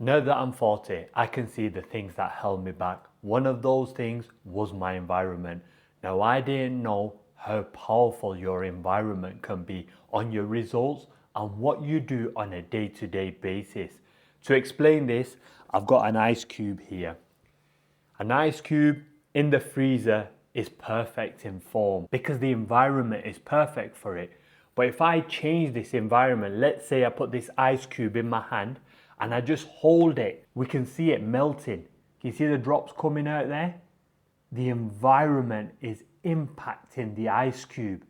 Now that I'm 40, I can see the things that held me back. One of those things was my environment. Now, I didn't know how powerful your environment can be on your results and what you do on a day-to-day basis. To explain this, I've got an ice cube here. An ice cube in the freezer is perfect in form because the environment is perfect for it. But if I change this environment, let's say I put this ice cube in my hand and I just hold it, we can see it melting. Can you see the drops coming out there? The environment is impacting the ice cube.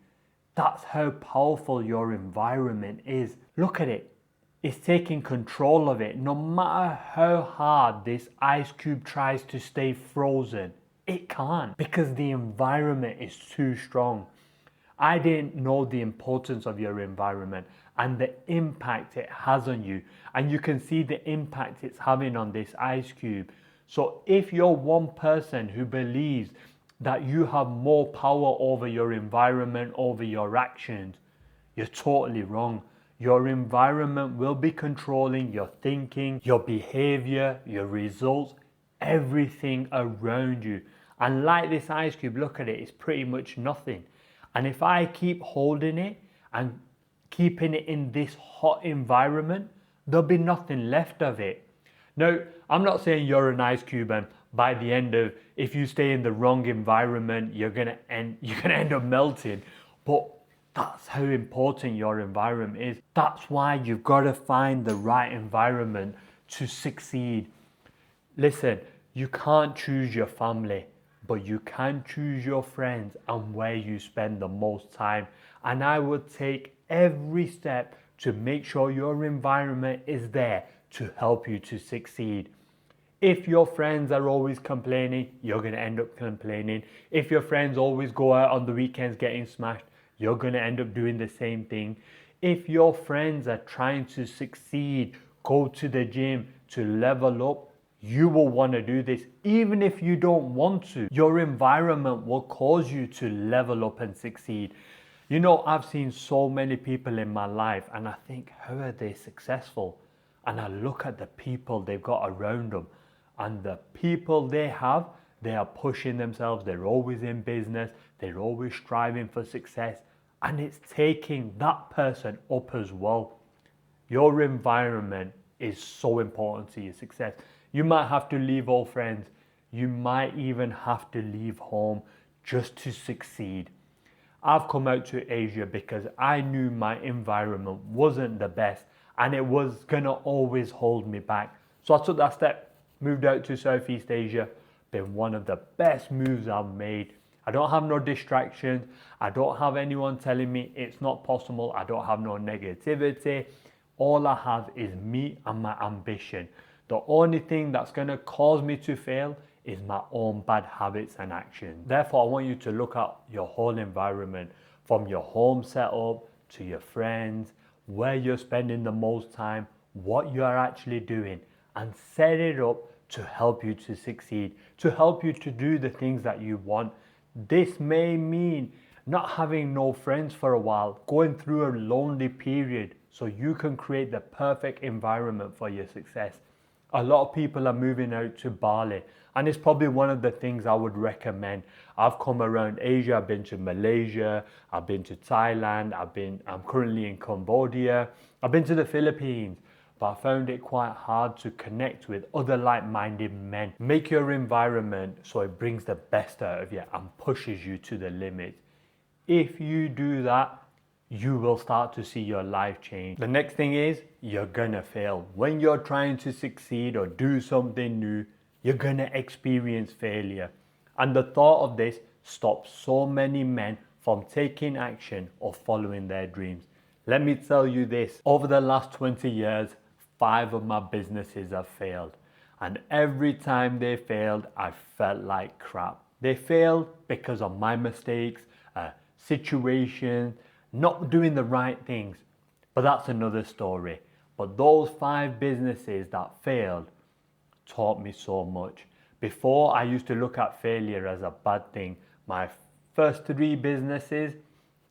That's how powerful your environment is. Look at it. It's taking control of it. No matter how hard this ice cube tries to stay frozen, it can't because the environment is too strong. I didn't know the importance of your environment and the impact it has on you. And you can see the impact it's having on this ice cube. So if you're one person who believes that you have more power over your environment, over your actions, you're totally wrong. Your environment will be controlling your thinking, your behavior, your results, everything around you. And like this ice cube, look at it, it's pretty much nothing. And if I keep holding it and keeping it in this hot environment, there'll be nothing left of it. Now, I'm not saying you're an ice cube and by the end of, if you stay in the wrong environment, you're gonna end up melting. But that's how important your environment is. That's why you've got to find the right environment to succeed. Listen, you can't choose your family, but you can choose your friends and where you spend the most time. And I would take every step to make sure your environment is there to help you to succeed. If your friends are always complaining, you're going to end up complaining. If your friends always go out on the weekends getting smashed, you're going to end up doing the same thing. If your friends are trying to succeed, go to the gym to level up, you will want to do this. Even if you don't want to, your environment will cause you to level up and succeed. You know, I've seen so many people in my life and I think, how are they successful? And I look at the people they've got around them and the people they have, they are pushing themselves. They're always in business. They're always striving for success. And it's taking that person up as well. Your environment is so important to your success. You might have to leave old friends. You might even have to leave home just to succeed. I've come out to Asia because I knew my environment wasn't the best and it was gonna always hold me back. So I took that step, moved out to Southeast Asia. Been one of the best moves I've made. I don't have no distractions. I don't have anyone telling me it's not possible. I don't have no negativity. All I have is me and my ambition. The only thing that's going to cause me to fail is my own bad habits and actions. Therefore, I want you to look at your whole environment, from your home setup to your friends, where you're spending the most time, what you're actually doing, and set it up to help you to succeed, to help you to do the things that you want. This may mean not having no friends for a while, going through a lonely period so you can create the perfect environment for your success. A lot of people are moving out to Bali and it's probably one of the things I would recommend. I've come around Asia, I've been to Malaysia, I've been to Thailand, I'm currently in Cambodia, I've been to the Philippines, but I found it quite hard to connect with other like-minded men. Make your environment so it brings the best out of you and pushes you to the limit. If you do that, you will start to see your life change. The next thing is you're gonna fail. When you're trying to succeed or do something new, you're gonna experience failure. And the thought of this stops so many men from taking action or following their dreams. Let me tell you this, over the last 20 years, 5 of my businesses have failed. And every time they failed, I felt like crap. They failed because of my mistakes, situations, not doing the right things. But that's another story. But those 5 businesses that failed taught me so much. Before, I used to look at failure as a bad thing. My first 3 businesses,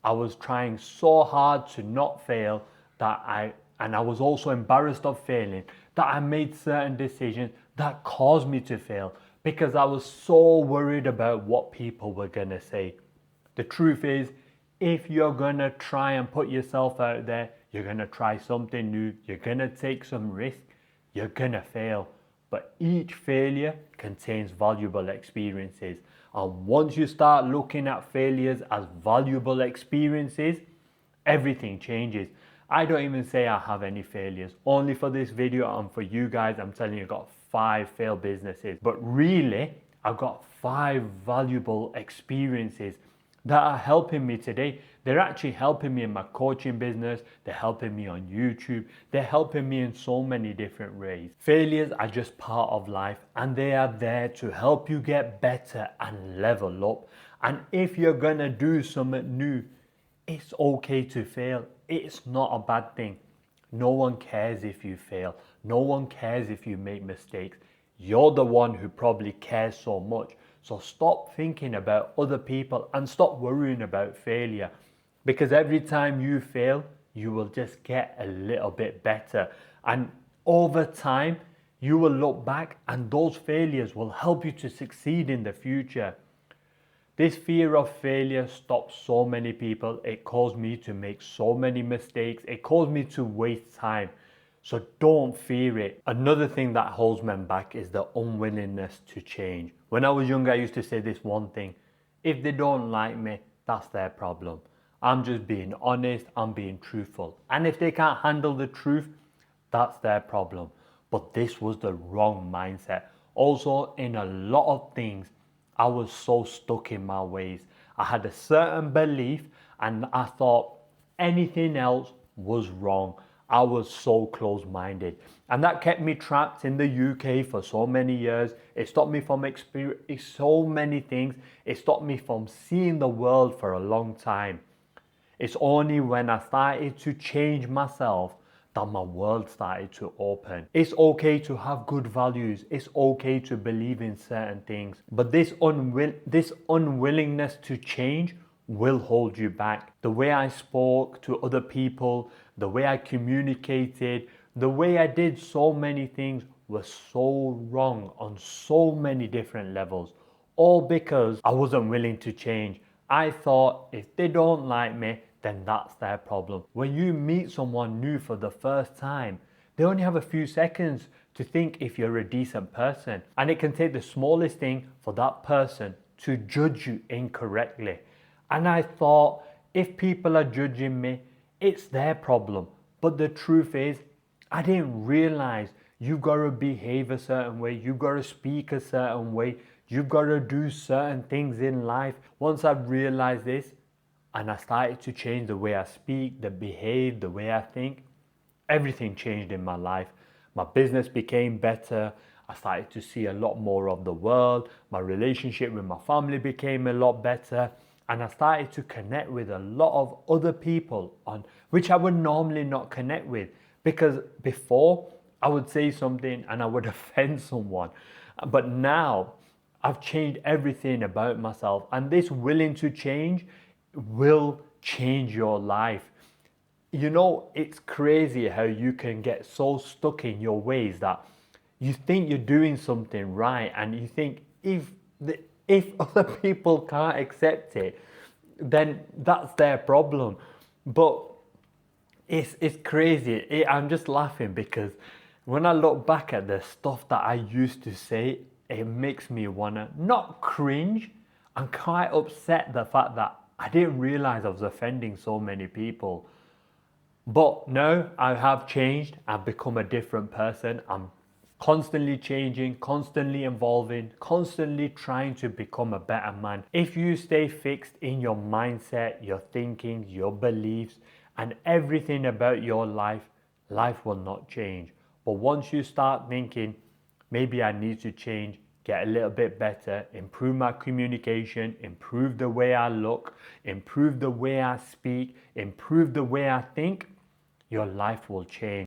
I was trying so hard to not fail that I and I was also embarrassed of failing, that I made certain decisions that caused me to fail because I was so worried about what people were going to say. The truth is, if you're going to try and put yourself out there, you're going to try something new, you're going to take some risk, you're going to fail. But each failure contains valuable experiences. And once you start looking at failures as valuable experiences, everything changes. I don't even say I have any failures. Only for this video and for you guys, I'm telling you, I've got 5 failed businesses. But really, I've got 5 valuable experiences that are helping me today. They're actually helping me in my coaching business. They're helping me on YouTube. They're helping me in so many different ways. Failures are just part of life, and they are there to help you get better and level up. And if you're gonna do something new, it's okay to fail. It's not a bad thing. No one cares if you fail. No one cares if you make mistakes. You're the one who probably cares so much. So stop thinking about other people and stop worrying about failure. Because every time you fail, you will just get a little bit better. And over time, you will look back and those failures will help you to succeed in the future. This fear of failure stops so many people. It caused me to make so many mistakes. It caused me to waste time. So don't fear it. Another thing that holds men back is the unwillingness to change. When I was younger, I used to say this one thing: if they don't like me, that's their problem. I'm just being honest, I'm being truthful. And if they can't handle the truth, that's their problem. But this was the wrong mindset. Also, in a lot of things, I was so stuck in my ways. I had a certain belief and I thought anything else was wrong. I was so close-minded. And that kept me trapped in the UK for so many years. It stopped me from experiencing so many things. It stopped me from seeing the world for a long time. It's only when I started to change myself that my world started to open. It's okay to have good values. It's okay to believe in certain things. But this unwillingness to change will hold you back. The way I spoke to other people, the way I communicated, the way I did so many things was so wrong on so many different levels. All because I wasn't willing to change. I thought if they don't like me, then that's their problem. When you meet someone new for the first time, they only have a few seconds to think if you're a decent person. And it can take the smallest thing for that person to judge you incorrectly. And I thought, if people are judging me, it's their problem. But the truth is, I didn't realize you've got to behave a certain way, you've got to speak a certain way, you've got to do certain things in life. Once I've realized this, and I started to change the way I speak, the behave, the way I think, everything changed in my life. My business became better. I started to see a lot more of the world. My relationship with my family became a lot better. And I started to connect with a lot of other people on which I would normally not connect with. Because before, I would say something and I would offend someone. But now, I've changed everything about myself. And this willing to change will change your life. You know, it's crazy how you can get so stuck in your ways that you think you're doing something right, and you think if other people can't accept it, then that's their problem. But it's crazy. I'm just laughing because when I look back at the stuff that I used to say, it makes me wanna not cringe. I'm quite upset the fact that I didn't realize I was offending so many people. But now I have changed. I've become a different person. I'm constantly changing, constantly evolving, constantly trying to become a better man. If you stay fixed in your mindset, your thinking, your beliefs, and everything about your life, life will not change. But once you start thinking, maybe I need to change, get a little bit better, improve my communication, improve the way I look, improve the way I speak, improve the way I think, your life will change.